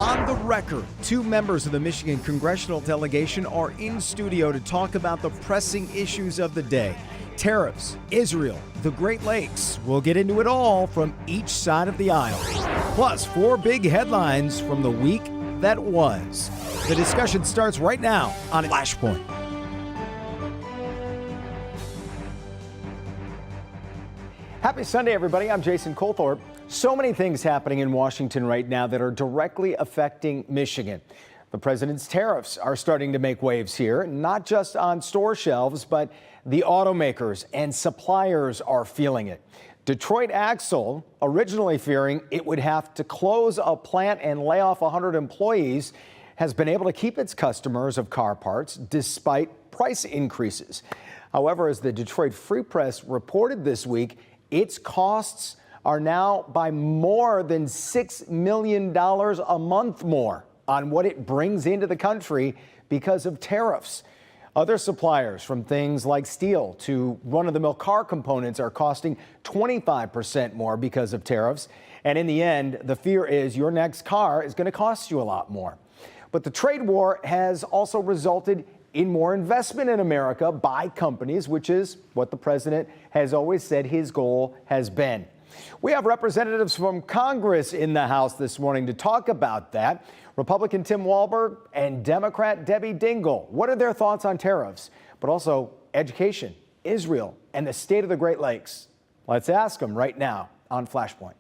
On the record, two members of the Michigan congressional delegation are in studio to talk about the pressing issues of the day. Tariffs, Israel, the Great Lakes. We'll get into it all from each side of the aisle. Plus, four big headlines from the week that was. The discussion starts right now on Flashpoint. Happy Sunday, everybody. I'm Jason Colthorpe. So many things happening in Washington right now that are directly affecting Michigan. The president's tariffs are starting to make waves here, not just on store shelves, but the automakers and suppliers are feeling it. Detroit Axle, originally fearing it would have to close a plant and lay off 100 employees, has been able to keep its customers of car parts despite price increases. However, as the Detroit Free Press reported this week, its costs are now by more than $6 million a month more on what it brings into the country because of tariffs. Other suppliers, from things like steel to run-of-the-mill car components, are costing 25% more because of tariffs. And in the end, the fear is your next car is going to cost you a lot more. But the trade war has also resulted in more investment in America by companies, which is what the president has always said his goal has been. We have representatives from Congress in the House this morning to talk about that. Republican Tim Walberg and Democrat Debbie Dingell. What are their thoughts on tariffs, but also education, Israel, and the state of the Great Lakes? Let's ask them right now on Flashpoint.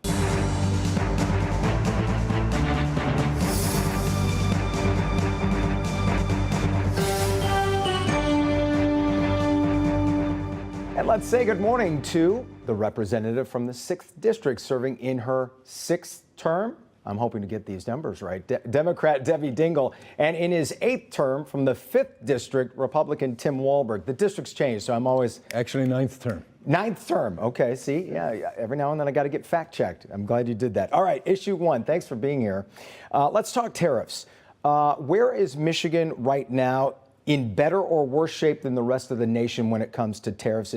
And let's say good morning to the representative from the 6th District serving in her 6th term. I'm hoping to get these numbers right. Democrat Debbie Dingell, and in his 8th term from the 5th District, Republican Tim Walberg. The district's changed, so I'm always... Actually, 9th term. 9th term. Okay, see, yeah, every now and then I got to get fact-checked. I'm glad you did that. All right, issue one. Thanks for being here. Let's talk tariffs. Where is Michigan right now? In better or worse shape than the rest of the nation when it comes to tariffs?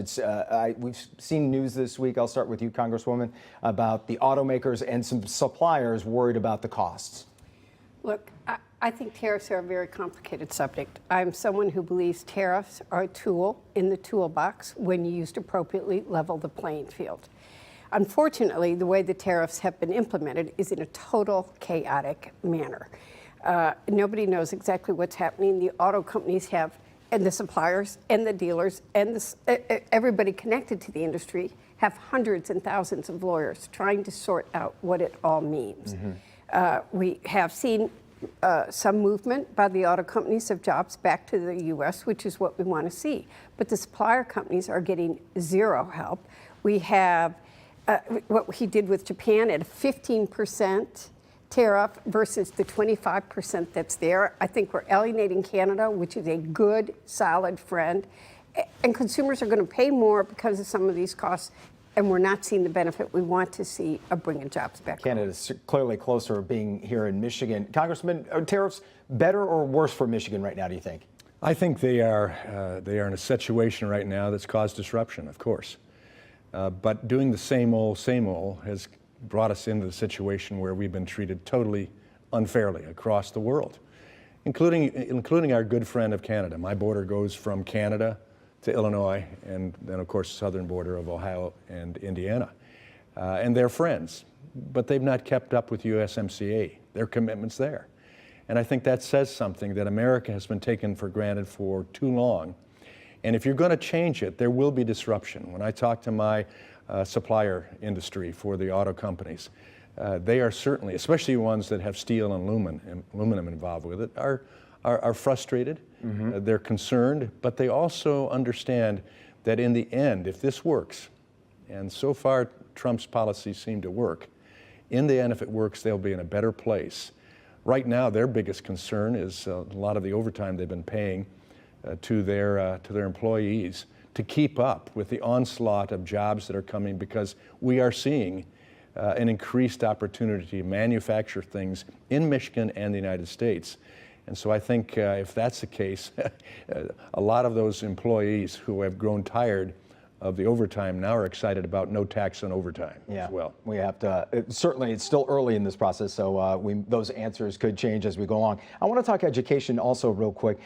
We've seen news this week, I'll start with you, Congresswoman, about the automakers and some suppliers worried about the costs. Look, I think tariffs are a very complicated subject. I'm someone who believes tariffs are a tool in the toolbox when used appropriately, level the playing field. Unfortunately, the way the tariffs have been implemented is in a total chaotic manner. Nobody knows exactly what's happening. The auto companies have, and the suppliers, and the dealers, and everybody connected to the industry have hundreds and thousands of lawyers trying to sort out what it all means. Mm-hmm. We have seen some movement by the auto companies of jobs back to the U.S., which is what we want to see. But the supplier companies are getting zero help. We have what he did with Japan at a 15% tariff versus the 25% that's there. I think we're alienating Canada, which is a good, solid friend. And consumers are going to pay more because of some of these costs, and we're not seeing the benefit we want to see of bringing jobs back. Canada's clearly closer being here in Michigan. Congressman, are tariffs better or worse for Michigan right now, do you think? I think they are in a situation right now that's caused disruption, of course. But doing the same old has brought us into the situation where we've been treated totally unfairly across the world, including our good friend of Canada. My border goes from Canada to Illinois, and then, of course, the southern border of Ohio and Indiana. And they're friends, but they've not kept up with USMCA, their commitments there. And I think that says something that America has been taken for granted for too long. And if you're going to change it, there will be disruption. When I talk to my supplier industry for the auto companies, they are certainly, especially ones that have steel and aluminum involved with it, are frustrated. Mm-hmm. They're concerned, but they also understand that in the end, if this works, and so far Trump's policies seem to work, in the end, if it works, they'll be in a better place. Right now, their biggest concern is a lot of the overtime they've been paying to their employees to keep up with the onslaught of jobs that are coming, because we are seeing an increased opportunity to manufacture things in Michigan and the United States. And so I think if that's the case, a lot of those employees who have grown tired of the overtime now are excited about no tax on overtime as well. We have to, certainly it's still early in this process, so those answers could change as we go along. I want to talk education also real quick.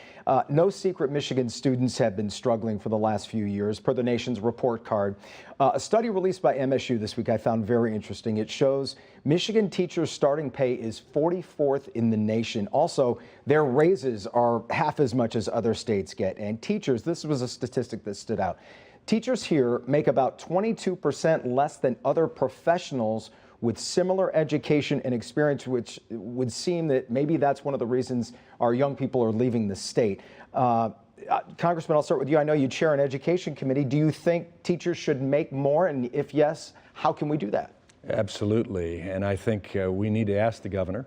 No secret, Michigan students have been struggling for the last few years, per the nation's report card. A study released by MSU this week I found very interesting. It shows Michigan teachers' starting pay is 44th in the nation. Also, their raises are half as much as other states get. And teachers, this was a statistic that stood out. Teachers here make about 22% less than other professionals with similar education and experience, which would seem that maybe that's one of the reasons our young people are leaving the state. Congressman, I'll start with you. I know you chair an education committee. Do you think teachers should make more? And if yes, how can we do that? Absolutely. And I think we need to ask the governor.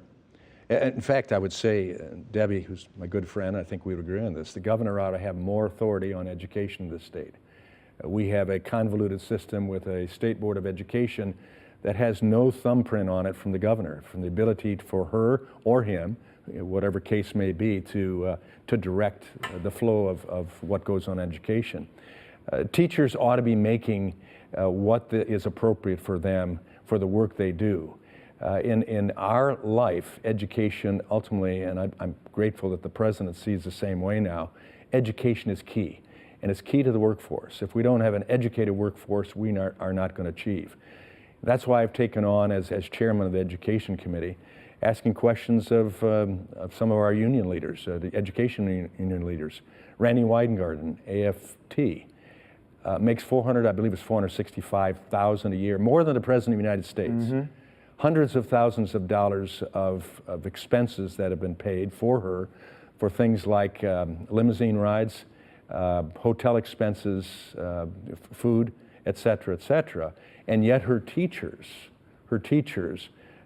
In fact, I would say, Debbie, who's my good friend, I think we would agree on this, the governor ought to have more authority on education in the state. We have a convoluted system with a state board of education that has no thumbprint on it from the governor, from the ability for her or him, whatever case may be, to direct the flow of what goes on in education. Teachers ought to be making what is appropriate for them for the work they do. In our life, education ultimately, and I'm grateful that the president sees the same way now, education is key. And it's key to the workforce. If we don't have an educated workforce, we are not going to achieve. That's why I've taken on, as chairman of the Education Committee, asking questions of some of our union leaders, the education union leaders. Randy Weidengarten, AFT, makes I believe it's $465,000 a year, more than the President of the United States. Mm-hmm. Hundreds of thousands of dollars of expenses that have been paid for her for things like limousine rides, hotel expenses, food, et cetera, and yet her teachers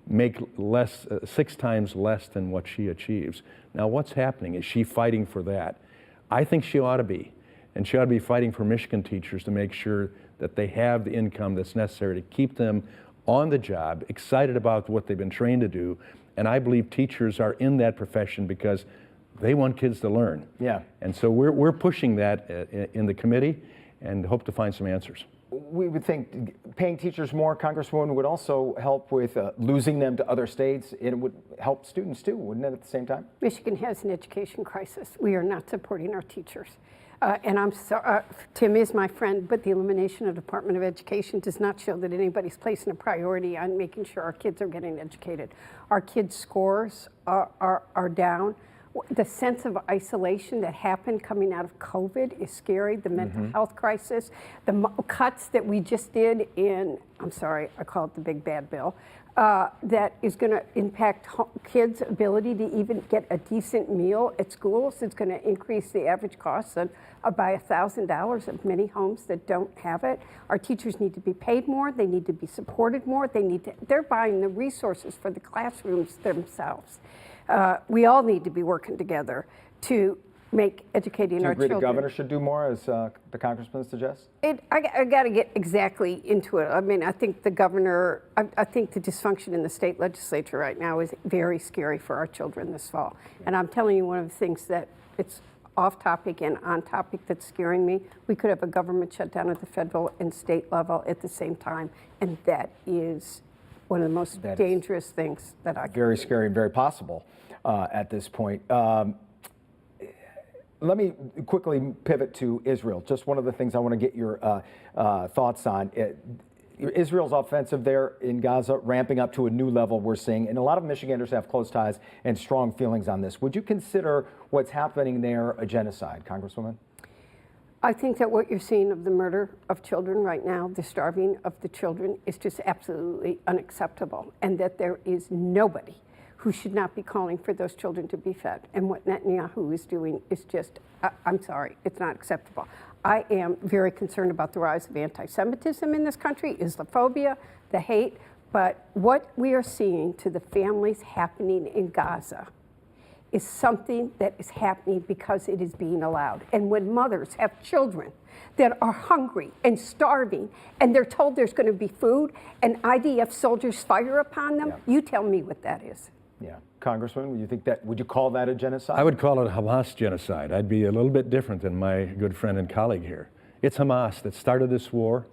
make less, 6 times less than what she achieves. Now, what's happening? Is she fighting for that? I think she ought to be, and she ought to be fighting for Michigan teachers to make sure that they have the income that's necessary to keep them on the job, excited about what they've been trained to do, and I believe teachers are in that profession because they want kids to learn. Yeah. And so we're pushing that in the committee and hope to find some answers. We would think paying teachers more, Congresswoman, would also help with losing them to other states. It would help students too, wouldn't it, at the same time? Michigan has an education crisis. We are not supporting our teachers. And I'm sorry, Tim is my friend, but the elimination of the Department of Education does not show that anybody's placing a priority on making sure our kids are getting educated. Our kids' scores are down. The sense of isolation that happened coming out of COVID is scary. The mental health crisis, the cuts that we just did in, I'm sorry, I call it the big bad bill, that is going to impact kids' ability to even get a decent meal at schools. It's going to increase the average cost by $1,000 of many homes that don't have it. Our teachers need to be paid more. They need to be supported more. They're buying the resources for the classrooms themselves. We all need to be working together to make educating our children. Do you agree the governor should do more, as the congressman suggests? I got to get exactly into it. I mean, I think the governor, I think the dysfunction in the state legislature right now is very scary for our children this fall. And I'm telling you, one of the things that it's off topic and on topic that's scaring me, we could have a government shutdown at the federal and state level at the same time. And that is one of the most dangerous things that I can Very scary and very possible at this point. Let me quickly pivot to Israel. Just one of the things I want to get your thoughts on. Israel's offensive there in Gaza ramping up to a new level, we're seeing, and a lot of Michiganders have close ties and strong feelings on this. Would you consider what's happening there a genocide, Congresswoman? I think that what you're seeing of the murder of children right now, the starving of the children, is just absolutely unacceptable, and that there is nobody who should not be calling for those children to be fed. And what Netanyahu is doing is just, I'm sorry, it's not acceptable. I am very concerned about the rise of anti-Semitism in this country, Islamophobia, the hate, but what we are seeing to the families happening in Gaza is something that is happening because it is being allowed. And when mothers have children that are hungry and starving, and they're told there's going to be food, and IDF soldiers fire upon them, you tell me what that is. Yeah. Congressman, would you call that a genocide? I would call it Hamas genocide. I'd be a little bit different than my good friend and colleague here. It's Hamas that started this war.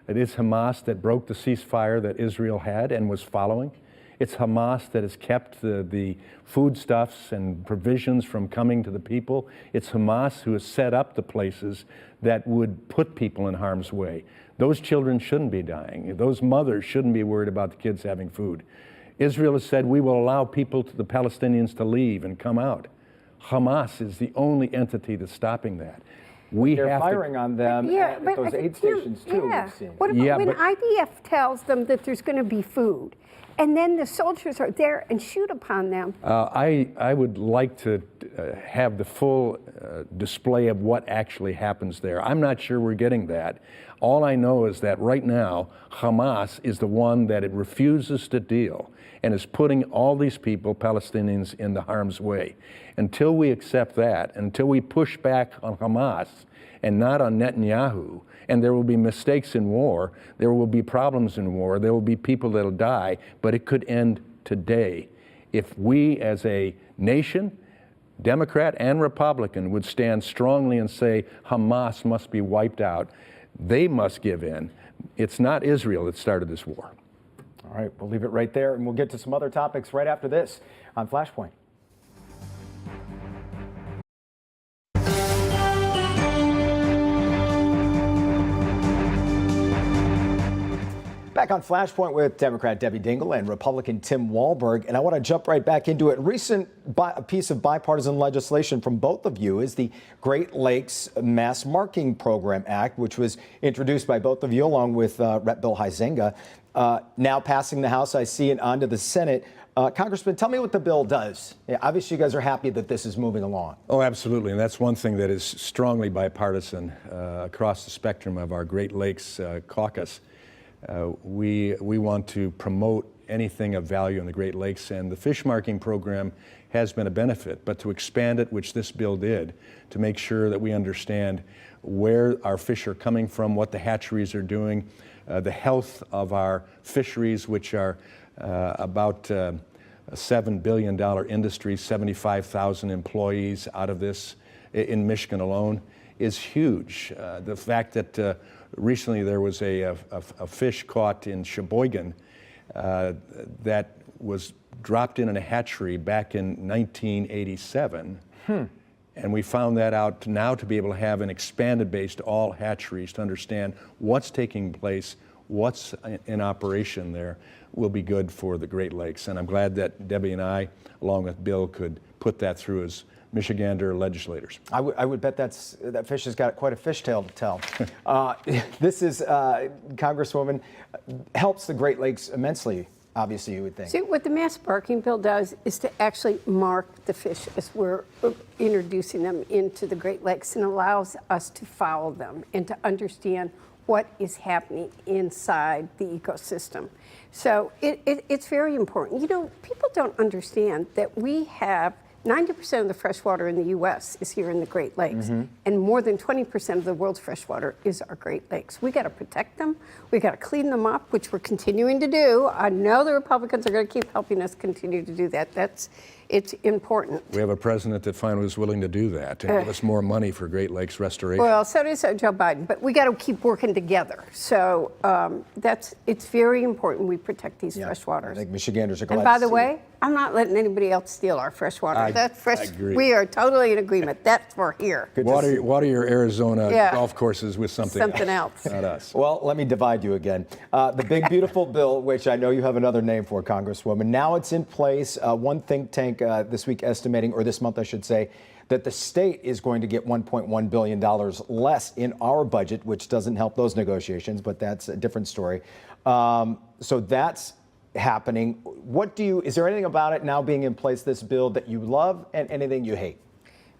It is Hamas that broke the ceasefire that Israel had and was following. It's Hamas that has kept the foodstuffs and provisions from coming to the people. It's Hamas who has set up the places that would put people in harm's way. Those children shouldn't be dying. Those mothers shouldn't be worried about the kids having food. Israel has said, we will allow people, the Palestinians, to leave and come out. Hamas is the only entity that's stopping that. They're firing on them at those aid stations, too, we've seen. What about when IDF tells them that there's going to be food, and then the soldiers are there and shoot upon them? I would like to have the full display of what actually happens there. I'm not sure we're getting that. All I know is that right now, Hamas is the one that it refuses to deal and is putting all these people, Palestinians, in the harm's way. Until we accept that, until we push back on Hamas and not on Netanyahu, and there will be mistakes in war, there will be problems in war, there will be people that'll die, but it could end today if we as a nation, Democrat and Republican, would stand strongly and say Hamas must be wiped out. They must give in. It's not Israel that started this war. All right, we'll leave it right there, and we'll get to some other topics right after this on Flashpoint. Back on Flashpoint with Democrat Debbie Dingell and Republican Tim Walberg, and I want to jump right back into it. A piece of bipartisan legislation from both of you is the Great Lakes Mass Marking Program Act, which was introduced by both of you along with Rep. Bill Huizenga. Now passing the House, I see, and on to the Senate. Congressman, tell me what the bill does. Obviously, you guys are happy that this is moving along. Oh, absolutely, and that's one thing that is strongly bipartisan across the spectrum of our Great Lakes caucus. We want to promote anything of value in the Great Lakes, and the fish marking program has been a benefit, but to expand it, which this bill did, to make sure that we understand where our fish are coming from, what the hatcheries are doing, the health of our fisheries, which are about a $7 billion industry, 75,000 employees out of this in Michigan alone, is huge. The fact that recently there was a fish caught in Sheboygan that was dropped in a hatchery back in 1987. And we found that out now to be able to have an expanded base to all hatcheries to understand what's taking place, what's in operation there will be good for the Great Lakes. And I'm glad that Debbie and I, along with Bill, could put that through as Michigander legislators. I would bet that fish has got quite a fishtail to tell. This is, Congresswoman, helps the Great Lakes immensely, obviously, you would think. See, what the mass marking bill does is to actually mark the fish as we're introducing them into the Great Lakes, and allows us to follow them and to understand what is happening inside the ecosystem. So it's very important. You know, people don't understand that we have 90% of the fresh water in the U.S. is here in the Great Lakes, and more than 20% of the world's fresh water is our Great Lakes. We got to protect them. We got to clean them up, which we're continuing to do. I know the Republicans are going to keep helping us continue to do that. It's important. We have a president that finally was willing to do that and give us more money for Great Lakes restoration. Well, so does Joe Biden, but we got to keep working together. So it's very important we protect these fresh waters. I think Michiganders are glad And by to the see way, it. I'm not letting anybody else steal our fresh water. I agree. We are totally in agreement. That's for here. Water your Arizona golf courses with something else. Not us. Well, let me divide you again. The big, beautiful bill, which I know you have another name for, Congresswoman, now it's in place. One think tank this week estimating, or this month I should say, that the state is going to get $1.1 billion less in our budget, which doesn't help those negotiations, but that's a different story. So that's happening. Is there anything about it now being in place, this bill, that you love and anything you hate?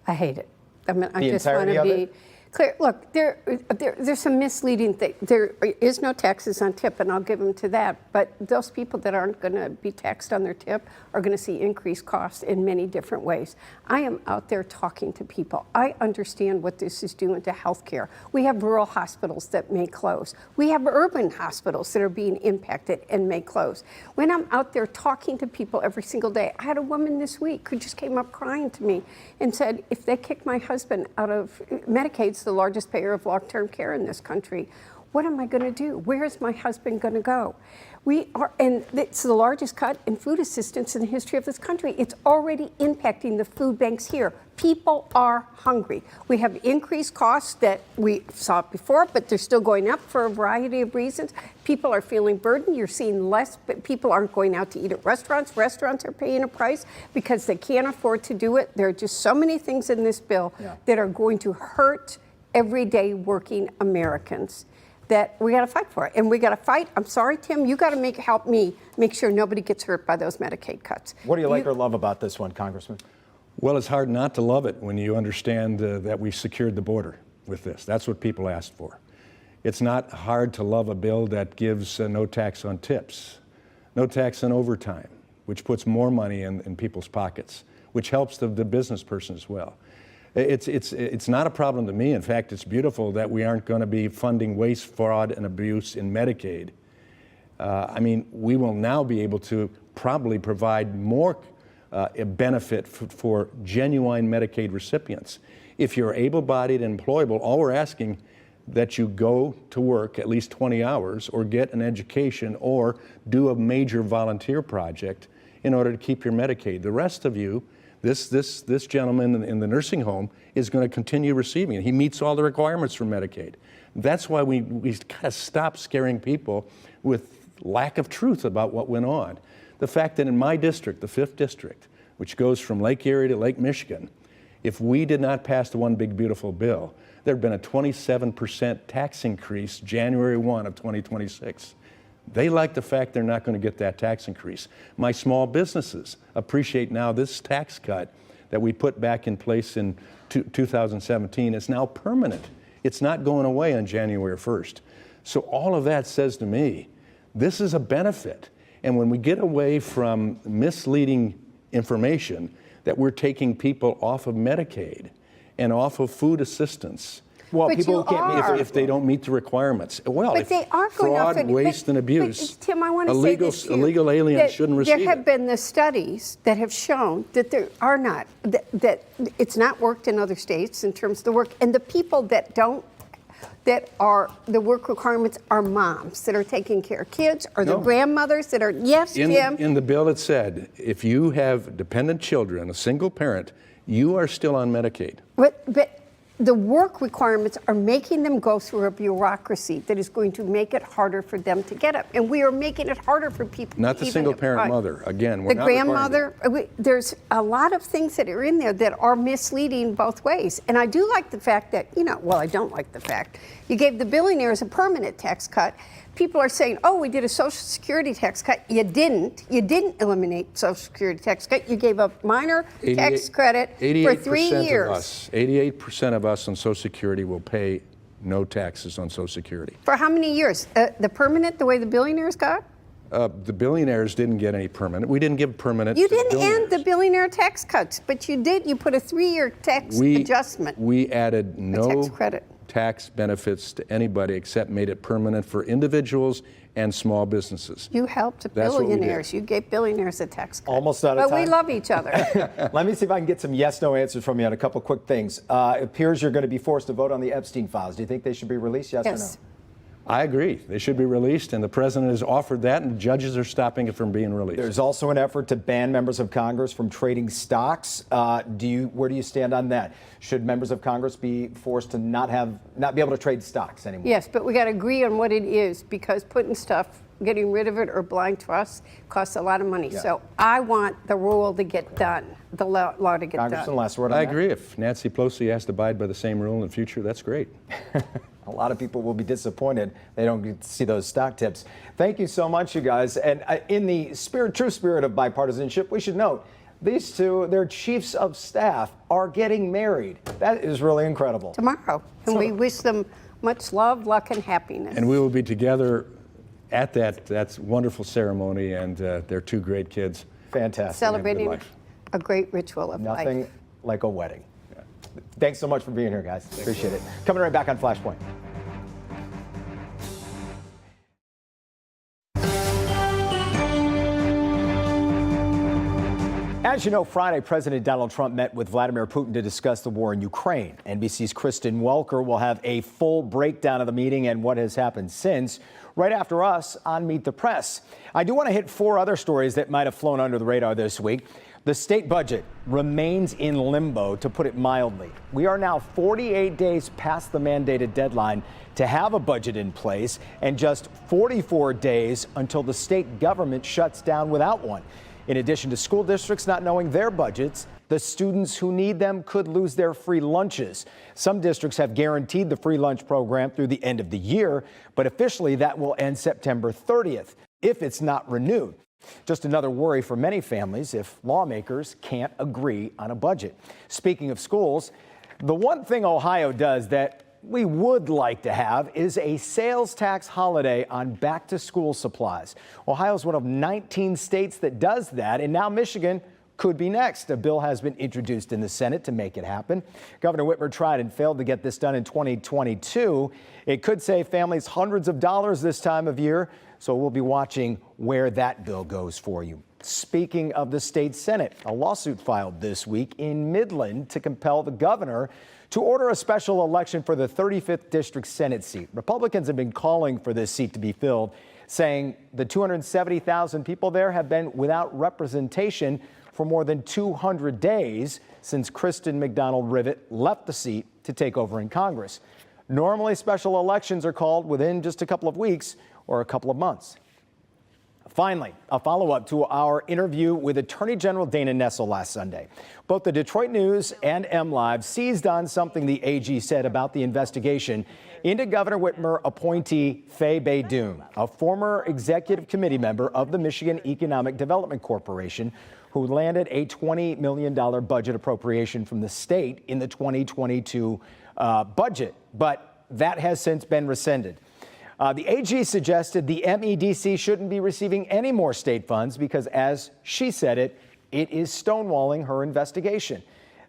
I hate it. I mean, I just want entirety to of be it? clear. Look, there's some misleading things. There is no taxes on tip, and I'll give them to that. But those people that aren't going to be taxed on their tip are going to see increased costs in many different ways. I am out there talking to people. I understand what this is doing to healthcare. We have rural hospitals that may close. We have urban hospitals that are being impacted and may close. When I'm out there talking to people every single day, I had a woman this week who just came up crying to me and said, if they kick my husband out of Medicaid's is the largest payer of long-term care in this country. What am I going to do? Where is my husband going to go? And it's the largest cut in food assistance in the history of this country. It's already impacting the food banks here. People are hungry. We have increased costs that we saw before, but they're still going up for a variety of reasons. People are feeling burdened. You're seeing less, but people aren't going out to eat at restaurants. Restaurants are paying a price because they can't afford to do it. There are just so many things in this bill that are going to hurt everyday working Americans that we got to fight for it. And we got to fight. I'm sorry, Tim, you got to help me make sure nobody gets hurt by those Medicaid cuts. What do you like or love about this one, Congressman? Well, it's hard not to love it when you understand that we secured the border with this. That's what people asked for. It's not hard to love a bill that gives no tax on tips, no tax on overtime, which puts more money in people's pockets, which helps the business person as well. It's not a problem to me. In fact, it's beautiful that we aren't going to be funding waste, fraud, and abuse in Medicaid. I mean, we will now be able to probably provide more benefit for genuine Medicaid recipients. If you're able-bodied and employable, all we're asking that you go to work at least 20 hours or get an education or do a major volunteer project in order to keep your Medicaid. The rest of you, this gentleman in the nursing home is going to continue receiving it. He meets all the requirements for Medicaid. That's why we got to stop scaring people with lack of truth about what went on. The fact that in my district, the 5th district, which goes from Lake Erie to Lake Michigan, if we did not pass the One Big Beautiful Bill, there had been a 27% tax increase January 1 of 2026. They like the fact they're not going to get that tax increase. My small businesses appreciate now this tax cut that we put back in place in 2017 is now permanent. It's not going away on January 1st. So all of that says to me, this is a benefit. And when we get away from misleading information that we're taking people off of Medicaid and off of food assistance, well, but people can't meet if they don't meet the requirements. Well, but they are going fraud, off waste, and abuse, but Tim, I want to say this to you, illegal aliens shouldn't receive There have been the studies that have shown that there are not, that it's not worked in other states in terms of the work. And the people that don't, that are, the work requirements are moms that are taking care of kids or the grandmothers that are, yes, Tim. In the bill it said, if you have dependent children, a single parent, you are still on Medicaid. But the work requirements are making them go through a bureaucracy that is going to make it harder for them to get up. And we are making it harder for people. Not the single parent mother. Again, we're the not grandmother. There's a lot of things that are in there that are misleading both ways. And I do like the fact that, well, I don't like the fact you gave the billionaires a permanent tax cut. People are saying, oh, we did a Social Security tax cut. You didn't. You didn't eliminate Social Security tax cut. You gave a minor tax credit for 3 years. 88% of us on Social Security will pay no taxes on Social Security. For how many years? The permanent, the way the billionaires got? The billionaires didn't get any permanent. We didn't give permanent. You didn't end the billionaire tax cuts, but you did. You put a 3-year tax adjustment. We added no tax credit. Tax benefits to anybody except made it permanent for individuals and small businesses. You helped billionaires. You gave billionaires a tax cut. Almost out of time. But we love each other. Let me see if I can get some yes/no answers from you on a couple quick things. It appears you're going to be forced to vote on the Epstein files. Do you think they should be released, yes or no? I agree. They should be released, and the president has offered that, and judges are stopping it from being released. There's also an effort to ban members of Congress from trading stocks. Where do you stand on that? Should members of Congress be forced to not be able to trade stocks anymore? Yes, but we got to agree on what it is, because putting stuff, getting rid of it or blind trust costs a lot of money. Yeah. So I want the rule to get done, the law to get Congressman, done. last word on that. I agree. If Nancy Pelosi has to abide by the same rule in the future, that's great. A lot of people will be disappointed they don't get to see those stock tips. Thank you so much, you guys. And in the true spirit of bipartisanship, we should note these two, their chiefs of staff, are getting married. That is really incredible. Tomorrow. And we wish them much love, luck, and happiness. And we will be together at that wonderful ceremony, and they're 2 great kids. Fantastic. Celebrating a great ritual of life. Nothing like a wedding. Thanks so much for being here, guys. Appreciate it. Coming right back on Flashpoint. As you know, Friday, President Donald Trump met with Vladimir Putin to discuss the war in Ukraine. NBC's Kristen Welker will have a full breakdown of the meeting and what has happened since, right after us on Meet the Press. I do want to hit 4 other stories that might have flown under the radar this week. The state budget remains in limbo, to put it mildly. We are now 48 days past the mandated deadline to have a budget in place, and just 44 days until the state government shuts down without one. In addition to school districts not knowing their budgets, the students who need them could lose their free lunches. Some districts have guaranteed the free lunch program through the end of the year, but officially that will end September 30th, if it's not renewed. Just another worry for many families if lawmakers can't agree on a budget. Speaking of schools, the one thing Ohio does that we would like to have is a sales tax holiday on back-to-school supplies. Ohio is one of 19 states that does that, and now Michigan could be next. A bill has been introduced in the Senate to make it happen. Governor Whitmer tried and failed to get this done in 2022. It could save families hundreds of dollars this time of year, so we'll be watching where that bill goes for you. Speaking of the state Senate, a lawsuit filed this week in Midland to compel the governor to order a special election for the 35th District Senate seat. Republicans have been calling for this seat to be filled, saying the 270,000 people there have been without representation for more than 200 days since Kristen McDonald-Rivet left the seat to take over in Congress. Normally, special elections are called within just a couple of weeks or a couple of months. Finally, a follow-up to our interview with Attorney General Dana Nessel last Sunday. Both the Detroit News and MLive seized on something the AG said about the investigation into Governor Whitmer appointee Faye Baydoun, a former executive committee member of the Michigan Economic Development Corporation, who landed a $20 million budget appropriation from the state in the 2022 budget. But that has since been rescinded. The AG suggested the MEDC shouldn't be receiving any more state funds because, as she said it is stonewalling her investigation.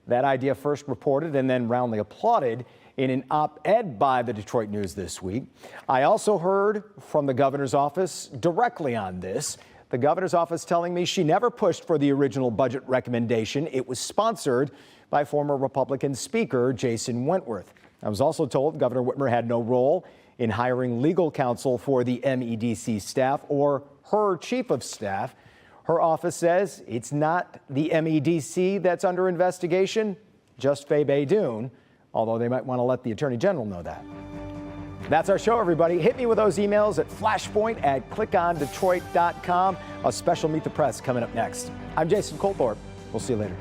That idea first reported and then roundly applauded in an op-ed by the Detroit News this week. I also heard from the governor's office directly on this. The governor's office telling me she never pushed for the original budget recommendation. It was sponsored by former Republican Speaker Jason Wentworth. I was also told Governor Whitmer had no role in hiring legal counsel for the MEDC staff or her chief of staff. Her office says it's not the MEDC that's under investigation, just Faye Baydoun, although they might want to let the Attorney General know that. That's our show, everybody. Hit me with those emails at flashpoint@clickondetroit.com. A special Meet the Press coming up next. I'm Jason Colthorpe. We'll see you later.